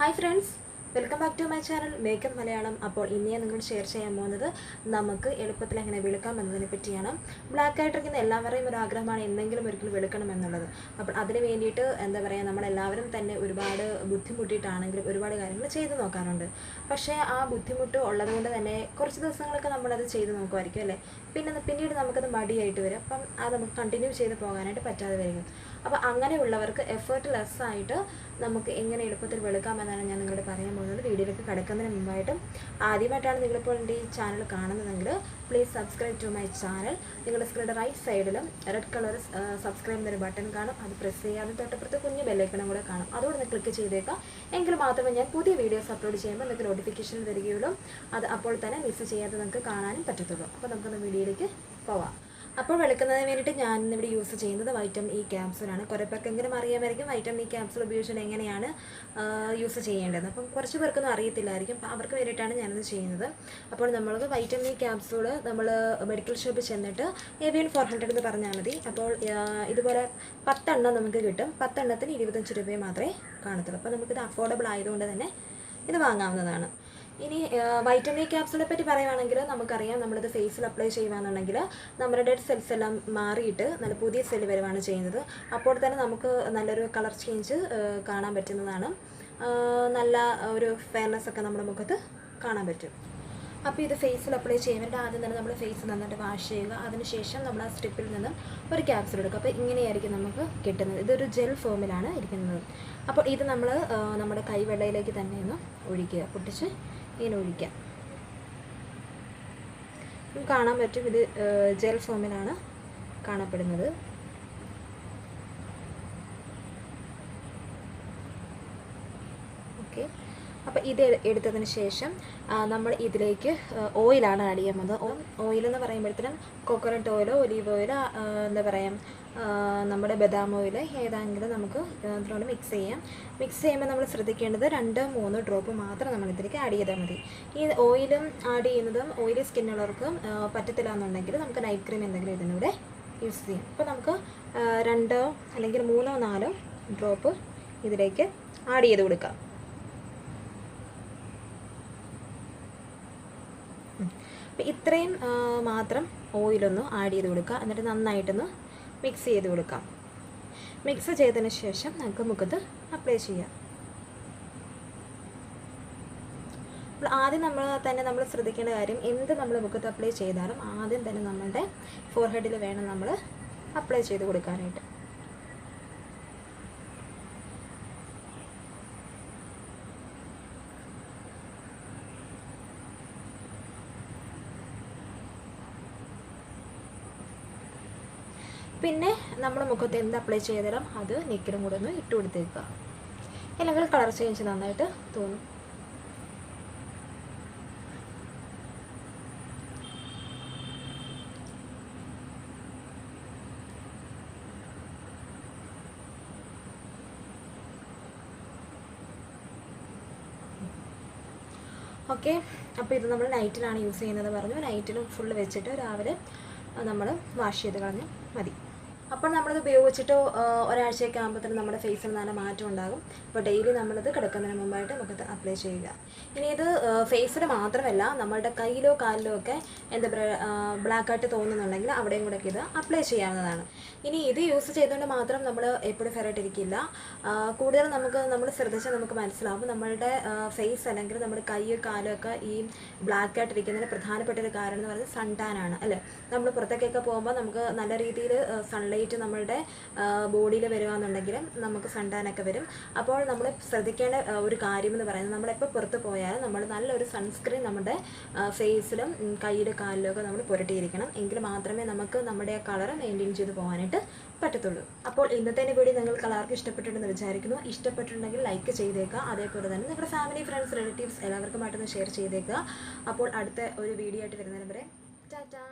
Hi friends, welcome back to my channel Makeup Malayalam. അപ്പോൾ ഇന്ന് ഞാൻ നിങ്ങളോട് ഷെയർ ചെയ്യാൻ പോകുന്നത് നമുക്ക് എളുപ്പത്തിൽ എങ്ങനെ വെളുക്കാം എന്നതിനെ പറ്റിയാണ്. ബ്ലാക്ക് ആയിട്ടിരിക്കുന്ന എല്ലാവരുടെയും ഒരു ആഗ്രഹമാണ് എന്തെങ്കിലും ഒരിക്കലും വെളുക്കണം എന്നുള്ളത്. അപ്പോൾ അതിന് വേണ്ടിയിട്ട് എന്താ പറയുക, നമ്മളെല്ലാവരും തന്നെ ഒരുപാട് ബുദ്ധിമുട്ടിയിട്ടാണെങ്കിലും ഒരുപാട് കാര്യങ്ങൾ ചെയ്തു നോക്കാറുണ്ട്. പക്ഷേ ആ ബുദ്ധിമുട്ട് ഉള്ളതുകൊണ്ട് തന്നെ കുറച്ച് ദിവസങ്ങളൊക്കെ നമ്മളത് ചെയ്ത് നോക്കുമായിരിക്കും അല്ലേ. പിന്നീട് നമുക്കത് മടിയായിട്ട് വരും. അപ്പം അത് നമുക്ക് കണ്ടിന്യൂ ചെയ്ത് പോകാനായിട്ട് പറ്റാതെ വരും. അപ്പോൾ അങ്ങനെയുള്ളവർക്ക് എഫേർട്ട് ലെസ് ആയിട്ട് നമുക്ക് എങ്ങനെ എളുപ്പത്തിൽ വെളുക്കാമെന്നാണ് ഞാൻ നിങ്ങളോട് പറയാൻ പോകുന്നത്. വീഡിയോയിലേക്ക് കിടക്കുന്നതിന് മുമ്പായിട്ടും ആദ്യമായിട്ടാണ് നിങ്ങളിപ്പോൾ എൻ്റെ ഈ ചാനൽ കാണുന്നതെങ്കിൽ please subscribe to my channel. നിങ്ങളുടെ സ്ക്രീനിൻ്റെ റൈറ്റ് സൈഡിലും റെഡ് കളർ സബ്സ്ക്രൈബ് എന്നൊരു ബട്ടൺ കാണും. അത് പ്രസ് ചെയ്യുക. അതിന് തൊട്ടപ്പുറത്ത് കുഞ്ഞു ബെല്ലൈക്കണും കൂടെ കാണും. അതോടെ ഒന്ന് ക്ലിക്ക് ചെയ്തേക്കാം. എങ്കിൽ മാത്രമേ ഞാൻ പുതിയ വീഡിയോസ് അപ്ലോഡ് ചെയ്യുമ്പോൾ നിങ്ങൾക്ക് നോട്ടിഫിക്കേഷൻ വരികയുള്ളൂ. അത് അപ്പോൾ തന്നെ മിസ് ചെയ്യാതെ നിങ്ങൾക്ക് കാണാനും പറ്റത്തുള്ളൂ. അപ്പോൾ നമുക്കൊന്ന് വീഡിയോയിലേക്ക് പോവാം. അപ്പോൾ വെളുക്കുന്നതിന് വേണ്ടിയിട്ട് ഞാൻ ഇവിടെ യൂസ് ചെയ്യുന്നത് വൈറ്റമിൻ ഇ ക്യാപ്സൂളാണ്. കുറേ പേർക്കെങ്കിലും അറിയാമായിരിക്കും വൈറ്റമിൻ ഇ ക്യാപ്സൂൾ ഉപയോഗിച്ചാൽ എങ്ങനെയാണ് യൂസ് ചെയ്യേണ്ടത്. അപ്പം കുറച്ച് പേർക്കൊന്നും അറിയത്തില്ലായിരിക്കും. അപ്പോൾ അവർക്ക് വേണ്ടിയിട്ടാണ് ഞാനത് ചെയ്യുന്നത്. അപ്പോൾ നമ്മൾക്ക് വൈറ്റമിൻ ഇ ക്യാപ്സൂൾ നമ്മൾ മെഡിക്കൽ ഷോപ്പിൽ ചെന്നിട്ട് എവിയൻ 400 എന്ന് പറഞ്ഞാൽ മതി. അപ്പോൾ ഇതുപോലെ 10 എണ്ണം നമുക്ക് കിട്ടും. 10 എണ്ണത്തിന് 25 രൂപയെ മാത്രമേ കാണത്തുള്ളൂ. അപ്പോൾ നമുക്കിത് അഫോർഡബിൾ ആയതുകൊണ്ട് തന്നെ ഇത് വാങ്ങാവുന്നതാണ്. ഇനി വൈറ്റമിൻ ഇ ക്യാപ്സൂളിനെ പറ്റി പറയുവാണെങ്കിൽ നമുക്കറിയാം, നമ്മളിത് ഫേസിൽ അപ്ലൈ ചെയ്യുകയാണെന്നുണ്ടെങ്കിൽ നമ്മുടെ ഡെഡ് സെൽസ് എല്ലാം മാറിയിട്ട് നല്ല പുതിയ സെല്ല് വരുവാണ് ചെയ്യുന്നത്. അപ്പോൾ തന്നെ നമുക്ക് നല്ലൊരു കളർ ചേഞ്ച് കാണാൻ പറ്റുന്നതാണ്. നല്ല ഒരു ഫെയർനെസ് ഒക്കെ നമ്മുടെ മുഖത്ത് കാണാൻ പറ്റും. അപ്പോൾ ഇത് ഫേസിൽ അപ്ലൈ ചെയ്യുമ്പോൾ ആദ്യം തന്നെ നമ്മൾ ഫേസ് നന്നായിട്ട് വാഷ് ചെയ്യുക. അതിനുശേഷം നമ്മൾ ആ സ്ട്രിപ്പിൽ നിന്ന് ഒരു ക്യാപ്സൂൾ എടുക്കുക. അപ്പോൾ ഇങ്ങനെയായിരിക്കും നമുക്ക് കിട്ടുന്നത്. ഇതൊരു ജെൽ ഫോമിലാണ് ഇരിക്കുന്നത്. അപ്പോൾ ഇത് നമ്മൾ നമ്മുടെ കൈവെള്ളയിലേക്ക് തന്നെ ഒന്ന് ഒഴിക്കുക. പൊട്ടിച്ച് ഇങ്ങനെ ഒഴിക്കുക. കാണാൻ പറ്റും ഇത് ജെൽ ഫോമിലാണ് കാണപ്പെടുന്നത്. ഓക്കെ, അപ്പോൾ ഇത് എടുത്തതിന് ശേഷം നമ്മൾ ഇതിലേക്ക് ഓയിലാണ് ആഡ് ചെയ്യുന്നത്. ഓയിലെന്ന് പറയുമ്പോഴത്തേനും കോക്കനട്ട് ഓയിലോ ഒലീവ് ഓയിലോ എന്താ പറയുക നമ്മുടെ ബദാം ഓയിൽ ഏതാണെങ്കിലും നമുക്ക് ഇതിനോട് മിക്സ് ചെയ്യാം. മിക്സ് ചെയ്യുമ്പോൾ നമ്മൾ ശ്രദ്ധിക്കേണ്ടത് 2-3 ഡ്രോപ്പ് മാത്രം നമ്മൾ ഇതിലേക്ക് ആഡ് ചെയ്താൽ മതി. ഈ ഓയിലും ആഡ് ചെയ്യുന്നതും ഓയിലി സ്കിന്നുള്ളവർക്ക് പറ്റത്തില്ല എന്നുണ്ടെങ്കിൽ നമുക്ക് നൈറ്റ് ക്രീം എന്തെങ്കിലും ഇതിനൂടെ യൂസ് ചെയ്യാം. അപ്പോൾ നമുക്ക് 2 അല്ലെങ്കിൽ 3-4 ഡ്രോപ്പ് ഇതിലേക്ക് ആഡ് ചെയ്ത് കൊടുക്കാം. അപ്പോൾ ഇത്രയും മാത്രം ഓയിലൊന്ന് ആഡ് ചെയ്ത് കൊടുക്കുക. എന്നിട്ട് നന്നായിട്ടൊന്ന് മിക്സ് ചെയ്ത് കൊടുക്കാം. മിക്സ് ചെയ്തതിന് ശേഷം നമുക്ക് മുഖത്ത് അപ്ലൈ ചെയ്യാം. അപ്പോൾ ആദ്യം നമ്മൾ ശ്രദ്ധിക്കേണ്ട കാര്യം, എന്ത് നമ്മൾ മുഖത്ത് അപ്ലൈ ചെയ്താലും ആദ്യം തന്നെ നമ്മളുടെ ഫോർഹെഡിൽ വേണം നമ്മൾ അപ്ലൈ ചെയ്ത് കൊടുക്കാനായിട്ട്. പിന്നെ നമ്മൾ മുഖത്ത് എന്ത് അപ്ലൈ ചെയ്താലും അത് നെക്കിലും കൂടെ ഒന്ന് ഇട്ട് കൊടുത്തേക്കുക. അല്ലെങ്കിൽ കളർ ചേഞ്ച് നന്നായിട്ട് തോന്നും. ഓക്കെ, അപ്പോൾ ഇത് നമ്മൾ നൈറ്റിലാണ് യൂസ് ചെയ്യുന്നത് പറഞ്ഞു. നൈറ്റിലും ഫുള്ള് വെച്ചിട്ട് രാവിലെ നമ്മൾ വാഷ് ചെയ്ത് കളഞ്ഞാൽ മതി. അപ്പോൾ നമ്മളിത് ഉപയോഗിച്ചിട്ട് ഒരാഴ്ചയൊക്കെ ആകുമ്പോഴത്തേനും നമ്മുടെ ഫേസിൽ നല്ല മാറ്റം ഉണ്ടാകും. അപ്പോൾ ഡെയിലി നമ്മളിത് കിടക്കുന്നതിന് മുമ്പായിട്ട് മുഖത്ത് അപ്ലൈ ചെയ്യുക. ഇനി ഇത് ഫേസിൽ മാത്രമല്ല, നമ്മളുടെ കയ്യിലോ കാലിലോ ഒക്കെ എന്താ പറയുക ബ്ലാക്കായിട്ട് തോന്നുന്നുണ്ടെങ്കിൽ അവിടെയും കൂടെ ഇത് അപ്ലൈ ചെയ്യാവുന്നതാണ്. ഇനി ഇത് യൂസ് ചെയ്തുകൊണ്ട് മാത്രം നമ്മൾ എപ്പോഴും ഫെയറായിട്ടിരിക്കില്ല. കൂടുതൽ നമ്മൾ ശ്രദ്ധിച്ചാൽ നമുക്ക് മനസ്സിലാവും നമ്മളുടെ ഫേസ് അല്ലെങ്കിൽ നമ്മുടെ കൈയോ കാലോ ഒക്കെ ഈ ബ്ലാക്കായിട്ടിരിക്കുന്നതിന് പ്രധാനപ്പെട്ട ഒരു കാരണം എന്ന് പറയുന്നത് സൺ ടാൻ ആണ് അല്ലേ. നമ്മൾ പുറത്തേക്കൊക്കെ പോകുമ്പോൾ നമുക്ക് നല്ല രീതിയിൽ സൺലൈറ്റ് നമ്മളുടെ ബോഡിയിൽ വരികയാണെന്നുണ്ടെങ്കിലും നമുക്ക് സൺ ടാൻ ഒക്കെ വരും. അപ്പോൾ നമ്മൾ ശ്രദ്ധിക്കേണ്ട ഒരു കാര്യം എന്ന് പറയുന്നത്, നമ്മളെപ്പോൾ പുറത്ത് പോയാലും നമ്മൾ നല്ലൊരു സൺസ്ക്രീൻ നമ്മുടെ ഫേസിലും കയ്യിലും കാലിലും ഒക്കെ നമ്മൾ പുരട്ടിയിരിക്കണം. എങ്കിൽ മാത്രമേ നമുക്ക് നമ്മുടെ കളർ മെയിൻറ്റെയിൻ ചെയ്ത് പോകാനായിട്ട് പറ്റത്തുള്ളൂ. അപ്പോൾ ഇന്നത്തെ വീഡിയോ നിങ്ങൾക്ക് എല്ലാവർക്കും ഇഷ്ടപ്പെട്ടിട്ടുണ്ടെന്ന് വിചാരിക്കുന്നു. ഇഷ്ടപ്പെട്ടിട്ടുണ്ടെങ്കിൽ ലൈക്ക് ചെയ്തേക്കുക. അതേപോലെ തന്നെ നിങ്ങളുടെ ഫാമിലി, ഫ്രണ്ട്സ്, റിലേറ്റീവ്സ് എല്ലാവർക്കുമായിട്ടൊന്ന് ഷെയർ ചെയ്തേക്കുക. അപ്പോൾ അടുത്ത ഒരു വീഡിയോ ആയിട്ട് വരുന്നതിന് വരെ ടാറ്റാ.